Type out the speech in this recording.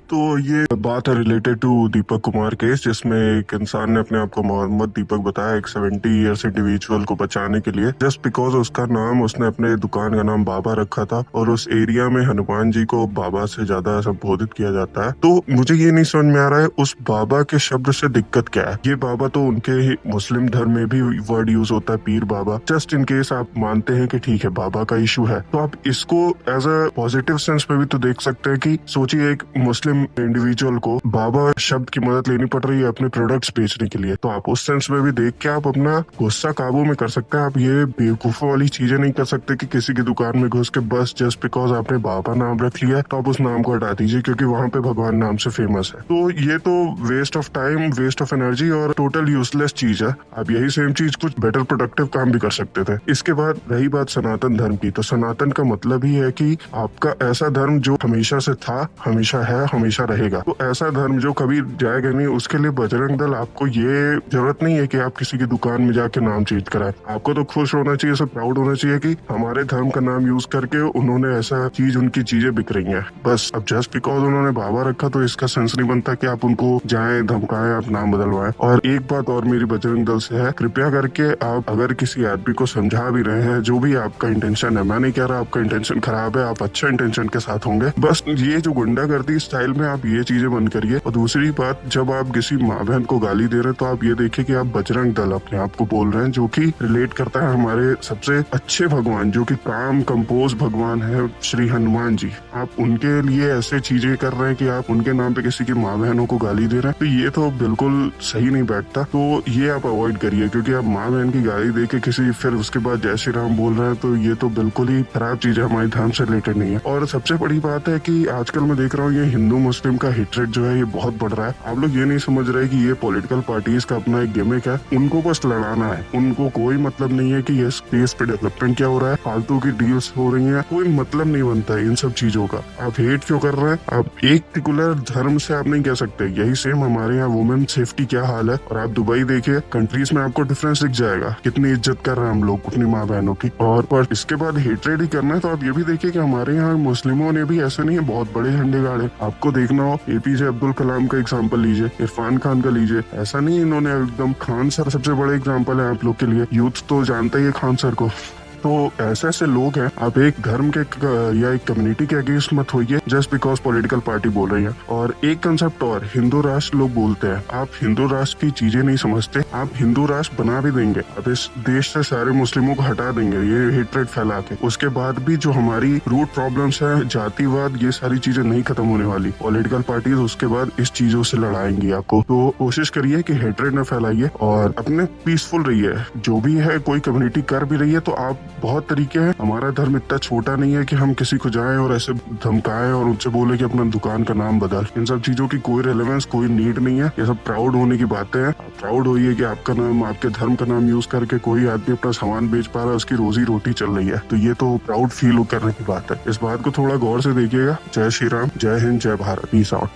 तो ये बात है related to Deepak Kumar case, जिसमें एक इंसान ने अपने आप को मोहम्मद दीपक बताया, एक 70 ईयर्स इंडिविजुअल को बचाने के लिए, जस्ट बिकॉज उसका नाम, उसने अपने दुकान का नाम बाबा रखा था और उस एरिया में हनुमान जी को बाबा से ज्यादा संबोधित किया जाता है। तो मुझे ये नहीं समझ में आ रहा है उस बाबा के शब्द से दिक्कत क्या है। ये बाबा तो उनके ही मुस्लिम धर्म में भी वर्ड यूज होता है, पीर बाबा। जस्ट इन केस आप मानते हैं कि ठीक है बाबा का इशू है, तो आप इसको एज अ पॉजिटिव सेंस में भी तो देख सकते हैं कि सोचिए एक मुस्लिम इंडिविजुअल को बाबा शब्द की मदद लेनी पड़ रही है अपने प्रोडक्ट्स बेचने के लिए, तो आप उस सेंस में भी देख के आप अपना गुस्सा काबू में कर सकते हैं। आप ये बेवकूफों वाली चीजें नहीं कर सकते कि किसी की दुकान में घुस के बस जस्ट बिकॉज आपने बाबा नाम रख लिया तो आप उस नाम को हटा दीजिए क्योंकि वहां पे भगवान नाम से फेमस है। तो ये तो waste of time, waste of energy और टोटल यूजलेस चीज है। आप यही सेम चीज कुछ बेटर प्रोडक्टिव काम भी कर सकते थे। इसके बाद रही बात सनातन धर्म की, तो सनातन का मतलब ही है कि आपका ऐसा धर्म जो हमेशा से था, हमेशा है, हमेशा रहेगा। तो ऐसा धर्म जो कभी जाएगा नहीं, उसके लिए बजरंग दल, आपको ये जरूरत नहीं है कि आप किसी की दुकान में जाके नाम चेंज कराएं। आपको तो खुश होना चाहिए, सब प्राउड होना चाहिए कि हमारे धर्म का नाम यूज करके उन्होंने ऐसा चीज, उनकी चीजें बिक रही हैं। बस अब जस्ट बिकॉज उन्होंने बाबा रखा तो इसका सेंस नहीं बनता कि आप उनको जाएं धमकाएं, आप नाम बदलवाएं। और एक बात और मेरी बजरंग दल से है, कृपया करके आप अगर किसी आदमी को समझा भी रहे हैं, जो भी आपका इंटेंशन है, मैं नहीं कह रहा आपका इंटेंशन खराब है, आप अच्छा इंटेंशन के साथ होंगे, बस ये जो गुंडागर्दी स्टाइल में आप ये चीजें बंद करिए। और दूसरी बात, जब आप किसी माँ बहन को गाली दे रहे हैं तो आप ये देखिए कि आप बजरंग दल अपने आप को बोल रहे हैं, जो कि रिलेट करता है हमारे सबसे अच्छे भगवान, जो कि काम कंपोज भगवान है, श्री हनुमान जी। आप उनके लिए ऐसे चीजें कर रहे हैं कि आप उनके नाम पे किसी की माँ बहनों को गाली दे रहे हैं, तो ये तो बिल्कुल सही नहीं बैठता। तो ये आप अवॉइड करिए, क्योंकि आप माँ बहन की गाली दे के किसी फिर उसके बाद जय श्री राम बोल रहे हैं, तो ये तो बिल्कुल ही खराब चीज है, हमारे धर्म से रिलेटेड नहीं है। और सबसे बड़ी बात है कि आजकल मैं देख रहा हूँ ये हिंदू मुस्लिम का हेट्रेड जो है ये बहुत बढ़ रहा है। आप लोग ये नहीं समझ रहे कि ये पॉलिटिकल पार्टीज का अपना एक गिमिक है, उनको बस लड़ाना है। उनको कोई मतलब नहीं है कि ये स्पेस पे डेवलपमेंट क्या हो रहा है, फालतू की डील्स हो रही हैं, कोई मतलब नहीं बनता है इन सब चीजों का। आप हेट क्यों कर रहे हैं? आप एक पर्टिकुलर धर्म से आप नहीं कह सकते। यही सेम हमारे यहाँ वुमेन सेफ्टी क्या हाल है, और आप दुबई देखिए, कंट्रीज में आपको डिफरेंस दिख जाएगा, कितनी इज्जत कर रहे हैं हम लोग अपनी माँ बहनों की। और पर इसके बाद हेट्रेड ही करना है तो आप ये भी देखिए कि हमारे यहाँ मुस्लिमों ने भी ऐसे नहीं है बहुत बड़े झंडे गाड़े। आपको देखना हो एपीजे अब्दुल कलाम का एग्जांपल लीजिए, इरफान खान का लीजिए, ऐसा नहीं इन्होंने एकदम, खान सर सबसे बड़े एग्जांपल है आप लोग के लिए, यूथ तो जानता ही है खान सर को। तो ऐसे ऐसे लोग हैं, आप एक धर्म के या एक कम्युनिटी के अगेंस्ट मत होइए जस्ट बिकॉज पॉलिटिकल पार्टी बोल रही है। और एक कंसेप्ट और, हिंदू राष्ट्र लोग बोलते हैं, आप हिंदू राष्ट्र की चीजें नहीं समझते। आप हिंदू राष्ट्र बना भी देंगे, आप इस देश से सारे मुस्लिमों को हटा देंगे ये हेट्रेड फैला के, उसके बाद भी जो हमारी रूट प्रॉब्लम्स है, जातिवाद, ये सारी चीजें नहीं खत्म होने वाली। पॉलिटिकल पार्टीज उसके बाद इस चीजों से लड़ाएंगी आपको। तो कोशिश करिए कि हेट्रेड न फैलाइए और अपने पीसफुल रहिए। जो भी है, कोई कम्युनिटी कर भी रही है तो आप, बहुत तरीके हैं, हमारा धर्म इतना छोटा नहीं है कि हम किसी को जाएं और ऐसे धमकाएं और उनसे बोले कि अपना दुकान का नाम बदल। इन सब चीजों की कोई रेलेवेंस, कोई नीड नहीं है। ये सब प्राउड होने की बातें हैं। आप प्राउड होइए कि आपका नाम, आपके धर्म का नाम यूज करके कोई आदमी अपना सामान बेच पा रहा है, उसकी रोजी रोटी चल रही है, तो ये तो प्राउड फील करने की बात है। इस बात को थोड़ा गौर से देखिएगा। जय श्री राम, जय हिंद, जय भारत, पीस आउट।